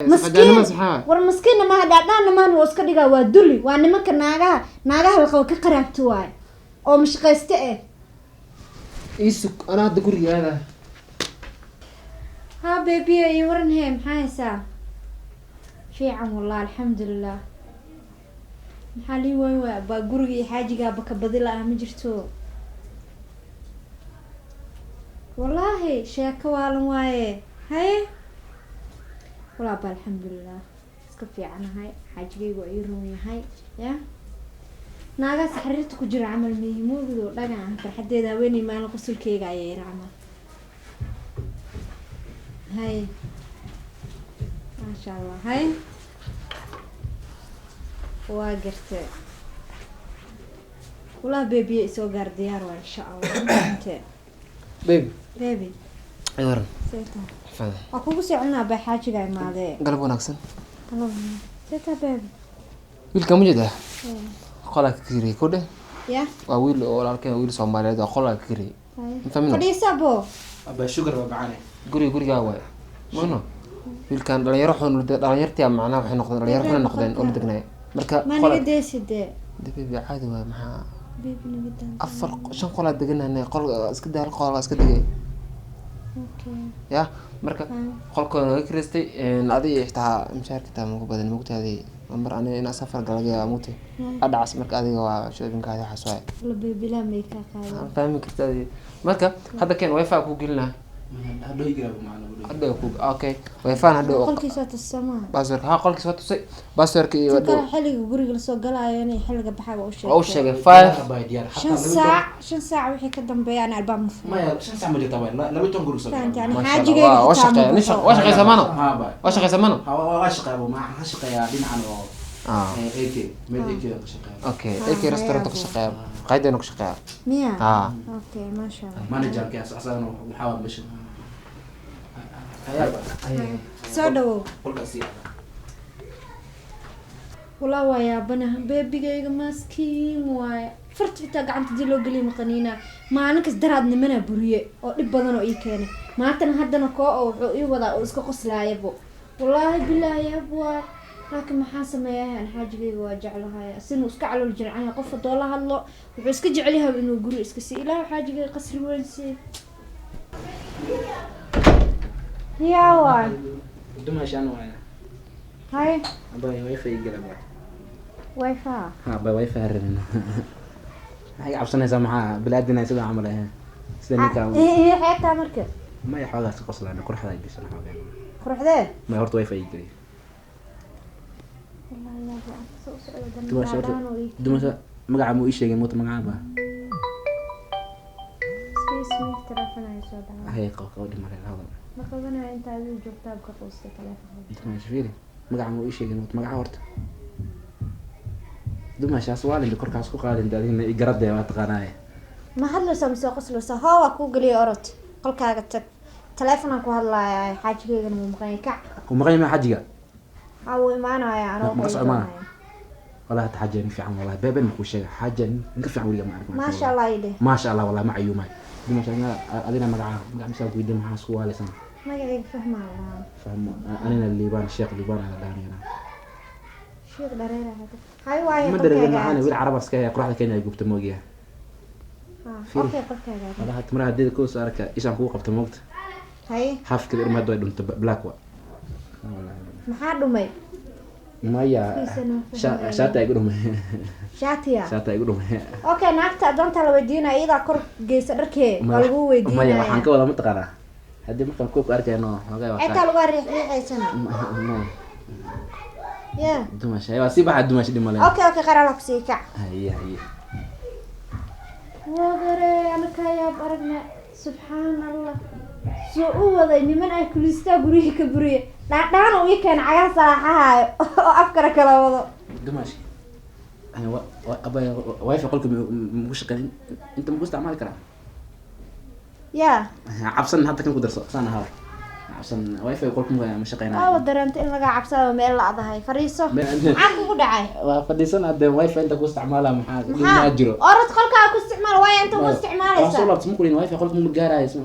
مسكين والمسكين ما هذا ما هو اسك دغا waa duli waa nimanka naagaha la qabo ka qaraabto waay oo mashaqayste isuk ana hadda gurigaada ha baby ay waran hay maxaysa fiican wallahi alxamdulillah maxali way ba guriga xaajiga baka badila ma jirto wallahi sheeko waalan waaye hay والله الحمد لله اسكفي عنها هاي حاجي وعيرون هاي يا ناقص حريرتك وجر عمل ميمو دغا فرحديدا ويني ما لا قسلكيغا يير عمل هاي ما شاء الله هاي واقرت والله بيبي سو غار ديار ان شاء الله انت بيبي ايورن سيتا أكو سيعنا بحاجة جاي معاه. قلب وناكسن. الله سيتا بيب. ويل كم جده؟ خلاك كيري كده؟ يا. ويل ولا كان ويل سومالي ده خلاك كيري. فهمنا. قدي سابو. أبى شجر ببعاني. قولي جاوي. منو؟ ويل كان لا يروحون لا يرتيا معنا وحين نقدر لا يروحون نقدر ولا دقنا. مركا. ما نقدر سيد. ده بيبي عادي ومع. بيبي نقدر. أفرق شن خلاك دقنا هنا قل اسكده القال اسكده. يا marka qolkooda kristay adiga xitaa mushaarkita ma ku badan mugtaadii mar aan ina safar galay amuutay adhaas marka adiga waa shoobinkaada waxa soo la bila meeka qaado fahmi kartaa marka hadda keen wifi ku gelina hadoo igrabo macna hadda ku okay wifi hadda qolkiisa tasama baasarka ha qolkiisa tusay baasarka iyo wado xiliga guriga la soo galaayo inay xiliga baxaga u sheegay 5 bay diyaar shan saac wixii ka dambeeyaan albaab mafuu ma ya shan saac ma jirta way laba ton guriga soo yani xaajigeeda وشقي زمانه وشقي زمانه وشقي ابو ما شقي دينعن او ايكي ميد ايكي شقي اوكي ايكي ريستورانت شقي قايدين شقي ميا اوكي ما شاء الله مانجر كاس اصلا محاول باش سودو قول قصي والله ويا بنا بيبيغا مسكين واي فرتفتا gacanta dii loo galiyay maqaniina maalinkas daraadna mana buriye oo dib badan oo ii keenay maantana haddana koo oo wuxuu ii wadaa oo iska qoslaayabo wallahi billahi yabwa laakiin maxaa sameeyaa xaajigayga waa jeclahay asin iska calool jircay qof doola hadlo wuxuu iska jecel yahay inuu guri iska si ilaahay xaajigayga qasri weyn si yaa waa duma shan waa hay abay wifi galaba wifi ha abay wifi harina هاي عبسنا سامحة بلادنا سيدا عملها سيدا نكام إيه حياتها مركب ما يحوغ أسقص لأنه كل حدا يجلس أنا حوغ كل حدا ما يهرت واي فاي يجري دوما مقع مو إيش يجي موت مقع با سوي تلفون يسود هاي قودي مرة هذا ما قلنا أنت عايز جبتها بقطوس تلفون أنت ما شفيري مقع مو إيش يجي موت مقع هرت دوما شاس والي اللي كرك عسكو قال دادين يقرد يا تقناي ما هلا سمسو قسلو هو كو غلي اورت قلكاغا تك تليفونك ku hadlaaya xaajigeena muu maqay ka ku maqay ma xajiga aw imaanaya ana ma socmaa wala taxajani fi amal wallahi beben ku sheega xajan inka fi waliga ma arko ma sha Allah ide ma sha Allah wallahi ma ayuma duma shanga adina magaca magaca ku idin maxaa isku waalesan magacayga fahmaa fahmo anina liban sheekh liban ala daanina sheekh dareera هاي واي ما ادري معانا ويل عرب اسكا قرحه كينيا يقبت موغيا اوكي قلتها والله تمرها ديد كوس اركا ايش كو قبت موقت هاي حاف كده ما دوي دنت بلاك وا maxaa dhumay maya shaata igu dhumay shaata igu dhumay okay naagta adanta la weydiinay iyada kor geesa dharkee waa lagu weydiinay maya waxaan ka wada mataqana hadii markaan ku arkayno hogaa waa inta lagu riixaysan يا دمشق ايوه سيبها على دمشق دي مالها اوكي قرا لك سيكع هي وغري انا كايا برغنا سبحان الله سو وداي من اي كليستا غريه كبريه دان او يكن عيا صراحه افكر كلا وضو دمشق انا ابا وايف قولكم مش كان انت مو استعمال كرا يا عبسن حتى كان قدر انا هاو عشان واي فاي قولكم مش شقينا درنت ان laga cabsado meel la adahay fariiso maxaa kugu dhacay waa fadhiisan hadda wifi inta ku isticmaala maxaa jiro orad qolka ku isticmaal way inta ku isticmaalaysa soo laabtay muqulin wifi qolka mu gaarayso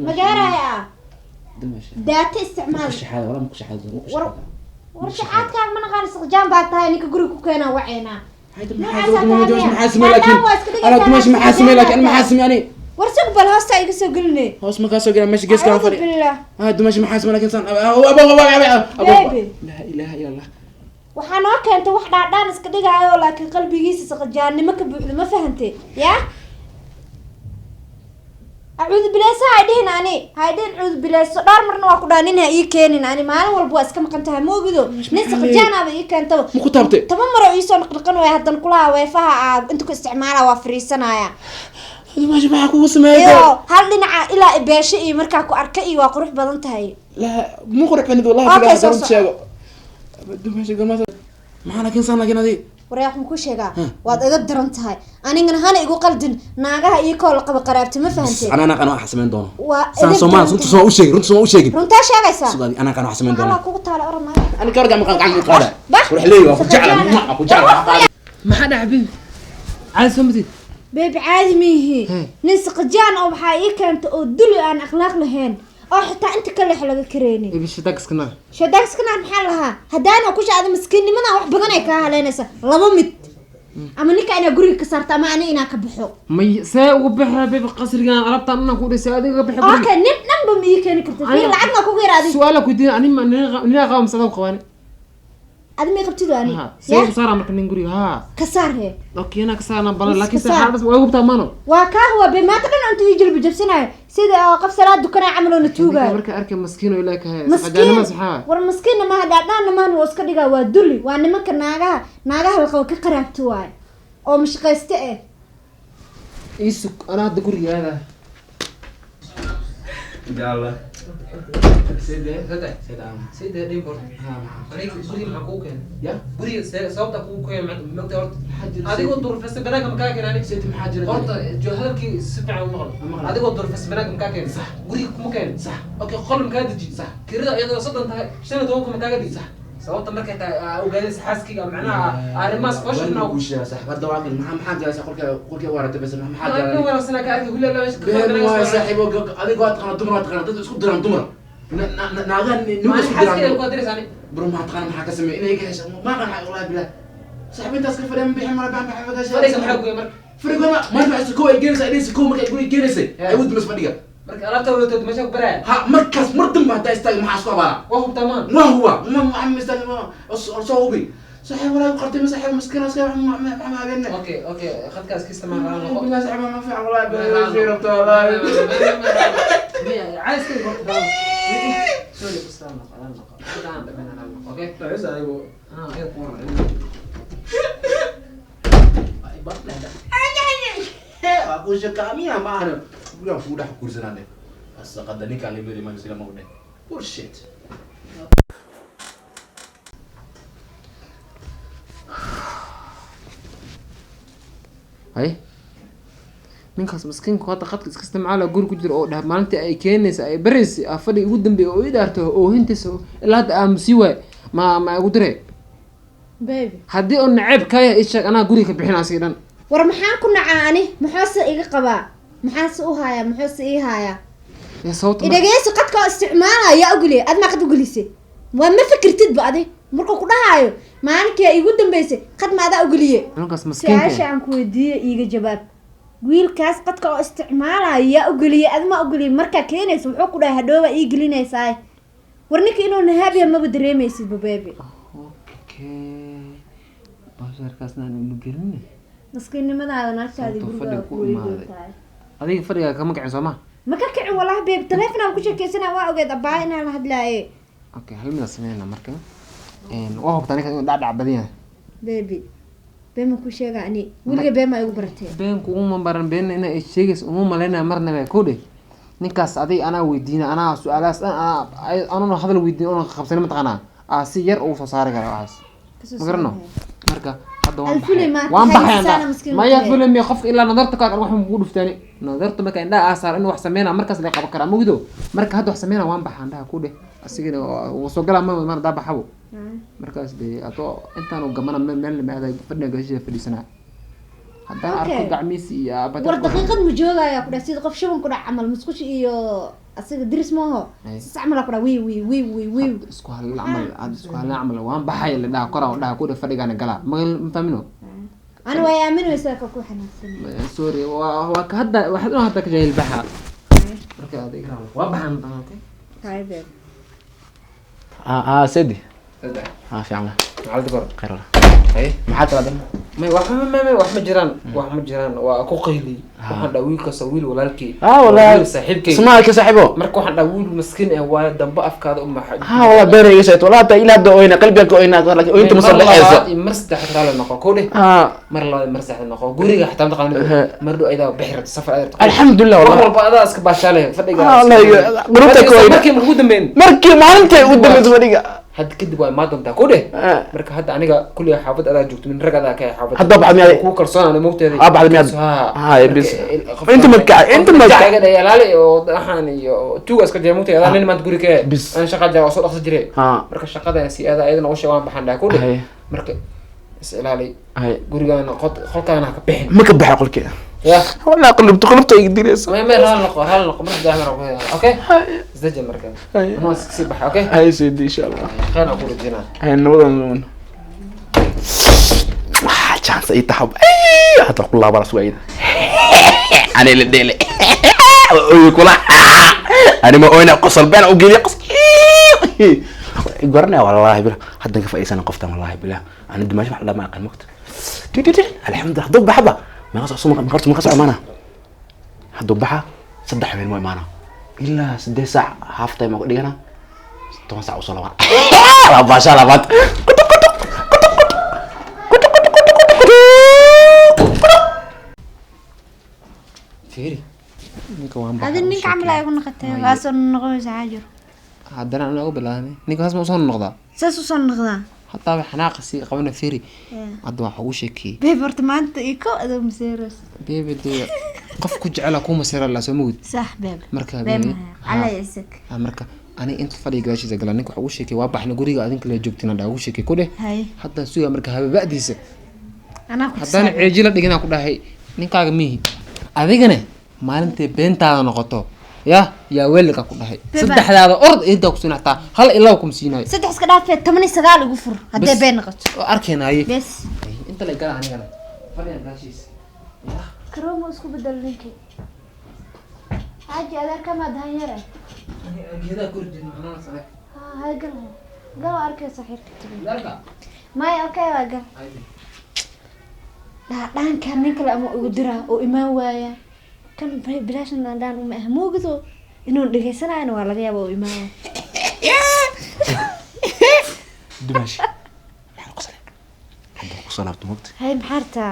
ma gaaraya دمشق data isticmaal مش حاجه ولا مش حاجه warshacadkaaga ma naqaan saqjaan baa tahay ninka guriga ku keenaa waceena محاسمي لكن محاسمي يعني ورسق بالهوستا iga soo geline hoos ma ka soo galay meesha geeska aan fadhi dumashi maxaasmi laakiin san لا اله الا الله waxaa noo keentay wax dhaadhaan iska dhigaayo laakiin qalbigiisa saqjaannimo ka buuxdo ma fahantay yaa acuudu bilaysa haydhin ani haydhin acuudu bilayso dhaar marna waa ku dhaanin ii keenin ani maalin walba waa iska maqan tahay moogido nin saqjaanaaba ii keentaba ma ku taabtay taba maro ii soo naqnaqan way hadan kulaha weefaha inta ku isticmaala waa fariisanaya dumashi maxaa kugu sameeyay iyo hal dhinaca ilaa ibeesho iyo markaa ku arka iyo waa qurux badan tahay la mu qurux badan wallahi bilaha darun sheego dumashi galmada maxaa laakiin san laakiin adi wareex ku sheegaa waad iga daran tahay anigana hana igu qaldin naagaha ii kool qaba qaraabti ma fahantay ana qano wax sameyn doono waa san Soomaal runta soo u sheegin runta sheegaysa subaadi ana qano wax sameyn doono ala kugu taala oran maayo ani ka wargam qan ku qaada wax leeyahay ku jecla ma ku jecla maxaa dhacbin caadi soo matid beebi caadi mihi nin saqjaan oo waxa ii keentay oo duli aan akhlaaq lahayn oo xitaa inta kale wax laga kareeyay ibisha dagskana maxaa lahaa hadaana ku shaada miskiinimada wax badan ay ka haleynaysa laba mid ama ninka ina guriga ka saarta ama ana ina ka baxo may see ugu baxaa beeb qasrigan alabtaan inaan ku dhisay adiga baxay guriga okay nin dhanba ma ii keeni karto fi lacagna ku geeraadi su'aala ku diin ani ma nina qaam sadaq qabani admi qabtido ani see ku saara marka nin guriga ha ka saarhe okay ana ka saarna balan laakiin saxaabas way gubtaa maano waa ka huwa be maanta dhan inta ii jilbi jabsanayo sida qof salaad dukana camalo na tuuga marka arkay maskiin oo ilaahay ka hay saxajanima saxaa war maskiin ma hadaadana ma waa iska dhiga waa duli waa nimanka naagaha la qabo ka qaraabto waay oo mashaqayste isuk ana hadda gurigaada yalla سيدة دي برضه أنا guriga maxaa kuu keenay ya guriga sababta kuu keenay magta horta adigoo durfas banaanka makaa keenay sid maxaa jira horta hadalkii si fiican u maqal adigoo durfas banaanka makaa keenay sax guriga kuma keenay sax okay qol makaa deji sax kirada iyadoo soddon tahay 15 kuma kaaga dhig sax sababta markay tahay ogaadaysa xaaskiga macnaha arrimaas fashion oo guusha sax barda waaqin maxaa jaalay qolka waratay bas maxaa jaalay ka warasana ka arki wila la meesha been waa saaxiibo adigoo aad qana dumar dad isku diran dumar naagan niman isku diran ku adirisani bro ma taqaan maxaa ka sameeyay inay gaasho ma qan wallahi bilaa saaxiibintaas ka fadhiyaan bixin mara baan gaasho fariga maxaa ku yimid fariga ma baaxis ko ay geelisa inay ko markay guri geelisa ay wad mas fadhiga marka alaabta wadato meesha ku baraa ha markaas mardan ma taa istaag maxaa soo baara waa hubta maan ma huwa ma maxamed istaag ma soo hubi صاحب ولا قرتي مسح مسكين اسكا ما بيننا اوكي خدكاس كيس ما قال بالله صاحب ما في والله بخير والله عايز كيف قلت سوري بس انا اوكي تعيس ايوه ايه قور اي بطل هذا aku sekami ama udah kursan ande asaqadani kali beli manusia mau deh bullshit hay ninkaas maskiinka hadda qadka iska isticmaala guri ku jira oo dhah maalintii ay keenaysa ay baraysa afadhi ugu dambeeyay oo idaarto oo hintiisa ilaa hadda aamusi waay ma ugu diree baby haddii oo naceeb kaya isheeg anaa guriga ka bixinaa sii dhan war maxaan ku nacaa ani maxaase iga qabaa maxaase u hayaa maxaase ii hayaa ya sababta idageyso qadka oo isticmaalaya ogoliyay aad ma qad ugolisay waa ma fikirtid ba adi markuu ku dhahaayo maalinkii igu dambeysay qad ma adaa ogoliyay ninkaas maskiinka aan ku weydiiyay iiga jawaab wiilkaas qadka oo isticmaalaya ogoliyay aad ma ogoliyay markaa keenaysa wuxuu ku dhahay hadhooba ii gelinaysaa war ninka inuu nahaabiya maba dareemaysid babeebe basharkaasna anu gelin maskiinimadaada naagtaadii guriga ku weydiintahay adiga fadhiga kama kicin soo ma ka kicin wallahi beeb telefoon aan ku sheekaysanaa waa ogeed abaa inaan la hadlaaye okay hal mid sameeyna marka waa hubtaa ninka inuu dhacdhac badan yahay baby been ku sheega ani wiliga been ma igu baratay been kuma baran been in ay sheegayso uma maleynaa marnaba ku dhig ninkaas adiga anaa weydiina anaa su'aalaas anana hadal weydiin oo qabsan ma taqaanaa si yar uu soo saari kara waxaas ma garano marka hadda waan baxay ma ya filim ya qofka ilaa nadarta ka wax ugu dhuftaani nadarta marka indha aasar in wax sameeyna markaas la qaban kara mugdo marka hadda wax sameeyna waan baxaan dhaha ku dhig asigina uu soo galaa ma daa baxabo markaas de ato intaan uu gamana meel ma aday fadhiga gashay fadhiisana hadda arko gacmiisi iyo war daqiiqad ma joogaya ku dhasid qof shuban ku dhac amal musqush iyo asiga diris maaho Ay. sacmala kula wii isku hal camal waan baxay la dhaha kora dhaha ku fadhigana gala ma fahmino ana way aaminaysaa ka ku xanaaqsan sorry waa ka hadda waxaad u hadda ka jahil baxa marka adiga waa baxan okay taybe سيدي sada في عمله عالد كور خير والله ay ما حد هذا wax ma jiraan waa ku qayli waxaan dhaa wiilkaas wiil walaalkii والله saaxiibkay اسمعك يا صاحبه marka waxaan dhaa wiil miskiin ah waa damba afkaada u maxay والله بيري يسيت والله تا الى دو وين قلبك وين وانت مصلحه مرسدح ترى نقو كوده mar la marsaxda noqo guriga xataa taqaan mar dhow ayda bixir safar ayda الحمد لله والله walba adaa iska baashalay fadhiga والله قلبتك وين markii ugu dambeyn markii maalintii ugu dambeysay fadhiga had kadib waa maadanta ku dheh marka hadda aniga kulli xaafad adaa joogto min rag adaa ka xaafad hadda baxad miyaad ku kalsoonaan moogteedii بعد miyaad بس انت مكع aga dhayalaale oo waxaan iyo tuuga iska jira moogteedii adaa nin maanta guri ka aan shaqa jara oo soo dhaqso jiray marka shaqada si adaa ayadana u sheegaan baxan dhaa ku dheh marka is ilaali gurigaana qolkaana ka bixin ما كبح قولك يا والله قلبت يقدريس ما هلا نقو مرة دائما اوكي زدج المركز انا سيب اوكي هاي سيدي ان شاء الله خير اقول الجنان هاي النوضه chance ay taxab hada ku laabara suwayda ani la dheele oo kula ani ma oyna qosol baan u geeyay qos gorna wallahi bila hadan ka faa'iisan qoftan wallahi bila ani dimash wax la ma aqal maqta alhamdulillah dub baxba ma qas suma ma qartu ma qas amana hadu baxa saddex weel ma imaana illa 3 saac half time ma dhigana 10 saac usoo laba la basha la bat فيري نيكو وان هذا نيك عمل ايغو نقتay waaso noqonaysa haajir hadana aan ugu bilaanay ninka haas ma soo noqdaa saas soo noqdaa hatta wax xanaaqsi qabana fiiri hadda waxa uu sheekay beebarta maanta iko adoo maseeras beebadu qof ku jecel ku maseera la soo mood صح beeb marka ala isag marka ani inta fadhiga gaashiisa galan ninka waxa uu sheekay waa baxna guriga adinka la joogtina dhaa uu sheekay ku dheh hadda suuga marka hababadiisa ana ku hadana ceejila dhigina ku dhahay ninkaaga mihi adigana maalintii beentaada noqoto yaa weelka ku dhahay saddexdaada ord inta ku sinaxtaa hal ilaa ku masiinay saddex iska dhaafay 19 ugu fur hadee been noqoto arkeenay bes inta la gal anigana fadhiga gaashiis karomo isku bedel ninkii haji adeer kama dahanyara geeda gurjin macnaha sameey hay gal arkay saxiirka tibin dalka may okay waa gal dhaanka ninka la ama ugu dira oo imaan waaya kan bilaashan daan uma ahmoogdo inuu dhageysanayo waa laga yaabaa oo imaan dimash maxaa qosay hadda ku salaabto mugti hay maxarta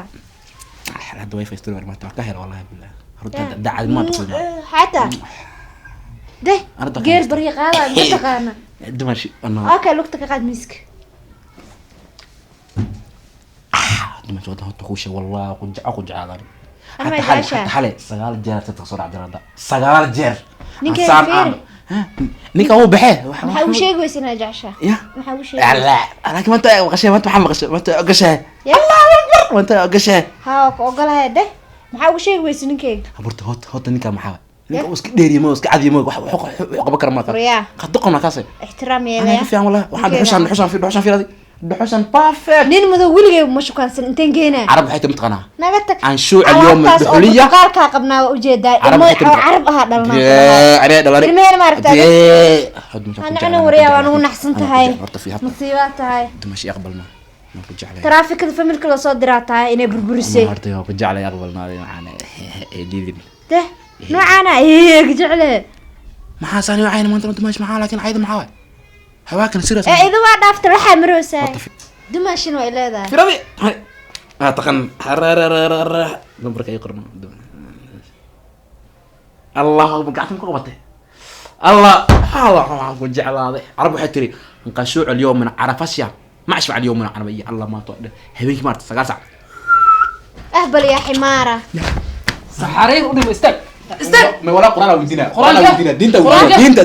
hadda way faystur ma ta ka helo wallahi billah horta dacad ma taqaan hata ده غير بري قاده انت تقانا dimash ana اوكي لوقتك قاعد مسك dimash wada horta ku sheeg wallahi ku jacaadan أنا ما جاشة. حالي سجال جير تتصور عبد الرضا سجال جير نيكا عصام نيكا هو بحيه محاول شيء قوي سنة جاشة يا محاول شيء لا لكن ما انت غشيه ما انت محمد غشيه ما انت غشيه الله اكبر ما انت غشيه ها وقالها ده محاول شيء قوي سنة كيك برت هوت نيكا محاول نيكا وسك ديري ما وسك عادي ما حق بكر ما ريا قد دقنا كاسي احترامي انا كيف والله واحد حسن في هذه بحسن بافيك نين مدو ولغي مش كان سن انتين جينا عرب حيت متقنع نغتك عن شو اليوم البحوليه قالك قبنا وجيدا عرب ها دلنا اريد دلاري المير ما عرفت انا وريا وانا نحسنت هاي مصيبات مصيبات هاي ماشي يقبلنا ما رجع عليه ترافيك الفاميل كله صدرات هاي اني بربرسي ما رجع رجع عليه يقبلنا معنا ديدي ده نوعنا ايه رجع له ما حاساني وعين ما انت ماشي معاه لكن عيد معاه هواك نسير اذا ما دافت روح مروسه دماشين ولا ذا في ربي تقن حرر نمبرك يقرن الله قاعد قوته الله وجعل هذا عرب حتري نقشوع اليوم من عرفاسيا ما اشبع اليوم من عربيه الله ما تقدر هبيك مارت ساعه اهبل يا حماره سحرين ودم استك ما ولا قران ودينا قران ودينا دينتا ودينا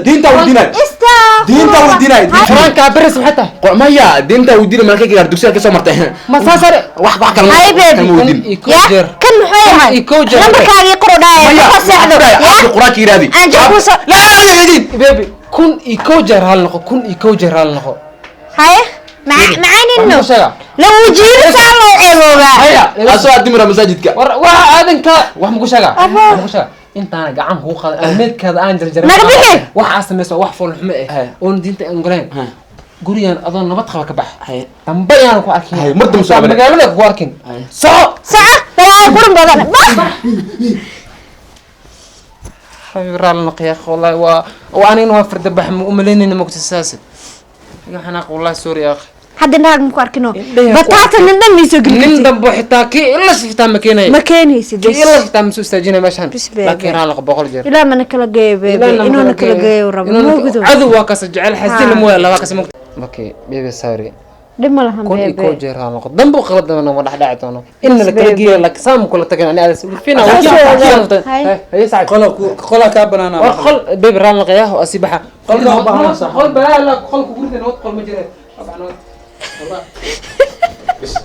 دينتا ودينا قران كابرس حتى مايا دينتا ودينا ما كيغار دكسيا كسو مرتين ما صار wax kale هاي بيبي يا كان محيها لما كان يقرأ داية خسعده يا قراك يرادي أنا جبوس لا بيبي كن يكوجر هالنقو كن يكوجر هالنقو هاي معاني إنه لو جيل سالو عيوبا هيا أسوأ دمر مساجدك وهذا كا واحد مقولشة انت انا قاعد هو خذ اميد كذا ان جرجر نقبله واحد اسمه واحد فول حمه اون دينت انغلين غوريان اظن نبد خبا كبح دنبيان ku arkin هاي مرد مسوى magaalada ku arkin ساعة waa quran badan خيرال نقيا والله وانا نوفر دبح ملينين مكتساسد يا حناق والله سوري يا اخي حد ناق مكو arkino batata ninda miiso nin dambo xitaa ki illa shifta makiinay makiinaysid illa shifta miiso istaajina meeshan laakiin aan laqo boqol jeer ila man kala geeybe inuu kala geeyo rabo moogido adu waa ka sajcal xasin mo laba ka samay okay bebe sorry dhima lahan كون يكون جيران لقد ذنبه غلط أنا ما راح داعتونه إن الكلجية لك سام كله تكن أنا هذا فينا هي ساعة قلا كابنا أنا قل بيبران لقياه وأسيبها قل كابنا صح قل بلا لا قل كبرت نوت قل مجرد طبعا بس